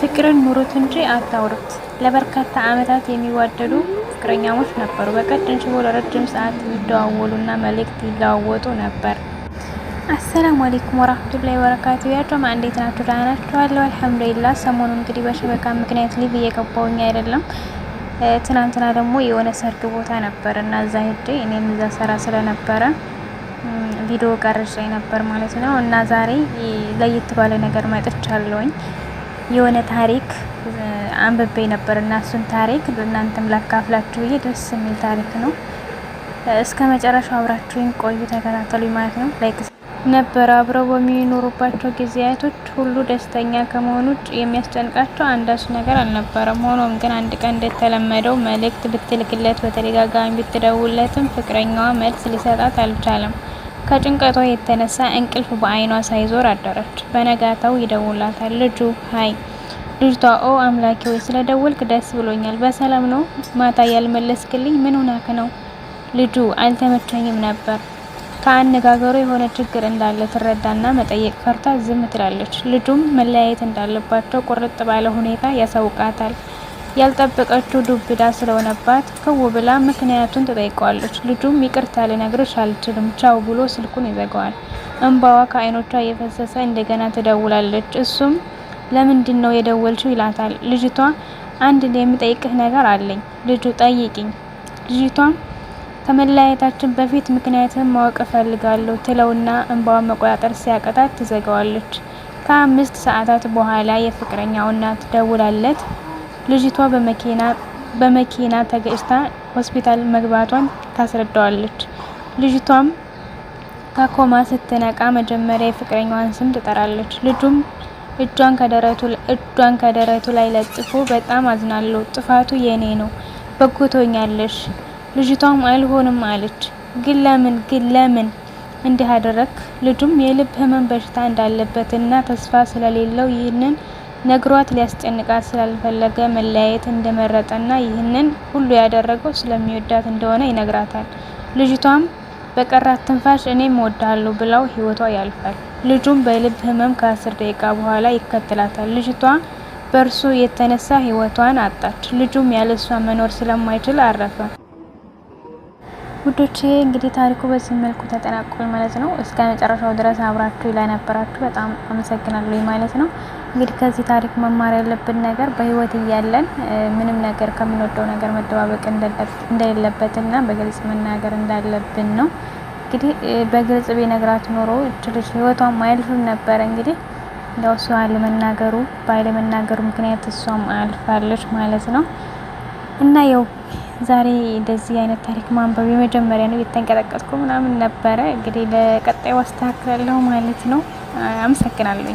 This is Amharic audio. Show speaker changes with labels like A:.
A: ፍቅርን ኑሩት እንጂ አታውሩት። ለበርካታ ዓመታት የሚዋደዱ ፍቅረኛሞች ነበሩ። በቀጭን ሽቦ ለረጅም ሰዓት ይደዋወሉና መልእክት ይለዋወጡ ነበር። አሰላሙ አለይኩም ወራህመቱላሂ ወበረካቱ። ያጆማ እንዴት ናችሁ? ደህና ናችሁ? አለሁ አልሐምዱሊላህ። ሰሞኑን እንግዲህ በሸበካ ምክንያት ሊቭ እየገባሁኝ አይደለም። ትናንትና ደግሞ የሆነ ሰርግ ቦታ ነበር እና እዛ ሄጄ እኔም እዛ ሰራ ስለነበረ ቪዲዮ ቀርጬ ነበር ማለት ነው። እና ዛሬ ለየት ባለ ነገር መጥቻለሁኝ። የሆነ ታሪክ አንብቤ ነበር እና እሱን ታሪክ ለእናንተም ላካፍላችሁ ብዬ ደስ የሚል ታሪክ ነው። እስከ መጨረሻው አብራችሁኝ ቆዩ፣ ተከታተሉኝ ማለት ነው። ላይክ ነበር አብረው በሚኖሩባቸው ጊዜያቶች ሁሉ ደስተኛ ከመሆኑ ውጭ የሚያስጨንቃቸው አንዳች ነገር አልነበረም። ሆኖም ግን አንድ ቀን እንደተለመደው መልእክት ብትልክለት፣ በተደጋጋሚ ብትደውለትም ፍቅረኛዋ መልስ ሊሰጣት አልቻለም። ከጭንቀቷ የተነሳ እንቅልፍ በአይኗ ሳይዞር አደረች። በነጋታው ይደውላታል። ልጁ ሀይ። ልጅቷ ኦ አምላኬ ወይ ስለደወልክ ደስ ብሎኛል። በሰላም ነው? ማታ ያልመለስክልኝ ምን ሆነክ ነው? ልጁ አልተመቸኝም ነበር። ከአነጋገሩ የሆነ ችግር እንዳለ ትረዳና መጠየቅ ፈርታ ዝም ትላለች። ልጁም መለያየት እንዳለባቸው ቁርጥ ባለ ሁኔታ ያሳውቃታል። ያልጠበቀችው ዱብዳ ስለሆነባት ክው ብላ ምክንያቱን ትጠይቀዋለች። ልጁም ይቅርታ ልነግርሽ አልችልም ቻው ብሎ ስልኩን ይዘጋዋል። እንባዋ ከአይኖቿ እየፈሰሰ እንደገና ትደውላለች። እሱም ለምንድን ነው የደወልሽው ይላታል። ልጅቷ አንድ የምጠይቅህ ነገር አለኝ። ልጁ ጠይቂኝ። ልጅቷም ከመለያየታችን በፊት ምክንያትን ማወቅ እፈልጋለሁ ትለውና እንባዋን መቆጣጠር ሲያቀታት ትዘጋዋለች። ከ5 ሰዓታት በኋላ የፍቅረኛው እናት ደውላለት ልጅቷ በመኪና ተገጭታ ሆስፒታል መግባቷን ታስረዳዋለች። ልጅቷም ከኮማ ስትነቃ መጀመሪያ የፍቅረኛዋን ስም ትጠራለች። ልጁም እጇን ከደረቱ ላይ ለጥፎ በጣም አዝናለሁ፣ ጥፋቱ የኔ ነው፣ በጎቶኛለሽ። ልጅቷም አልሆንም አለች። ግን ለምን እንዲህ አደረክ? ልጁም የልብ ህመም በሽታ እንዳለበትና ተስፋ ስለሌለው ይህንን ነግሯት ሊያስጨንቃት ስላልፈለገ መለያየት እንደመረጠና ይህንን ሁሉ ያደረገው ስለሚወዳት እንደሆነ ይነግራታል። ልጅቷም በቀራት ትንፋሽ እኔም እወድሃለሁ ብላው ህይወቷ ያልፋል። ልጁም በልብ ህመም ከ10 ደቂቃ በኋላ ይከተላታል። ልጅቷ በእርሱ የተነሳ ህይወቷን አጣች። ልጁም ያለሷ መኖር ስለማይችል አረፈ። ውዶቼ እንግዲህ ታሪኩ በዚህ መልኩ ተጠናቋል ማለት ነው። እስከ መጨረሻው ድረስ አብራችሁ ለነበራችሁ በጣም አመሰግናለሁ ማለት ነው። እንግዲህ ከዚህ ታሪክ መማር ያለብን ነገር በህይወት እያለን ምንም ነገር ከምንወደው ነገር መደባበቅ እንደሌለበትና በግልጽ መናገር እንዳለብን ነው። እንግዲህ በግልጽ ቢነግራት ኖሮ እቺ ልጅ ህይወቷን ማያልፍም ነበር። እንግዲህ ያው እሷ ባለመናገሩ ምክንያት እሷም አልፋለች ማለት ነው። እና ያው ዛሬ እንደዚህ አይነት ታሪክ ማንበብ የመጀመሪያ ነው። የተንቀጠቀጥኩ ምናምን ነበረ። እንግዲህ ለቀጣዩ አስተካክላለሁ ማለት ነው። አመሰግናለሁ።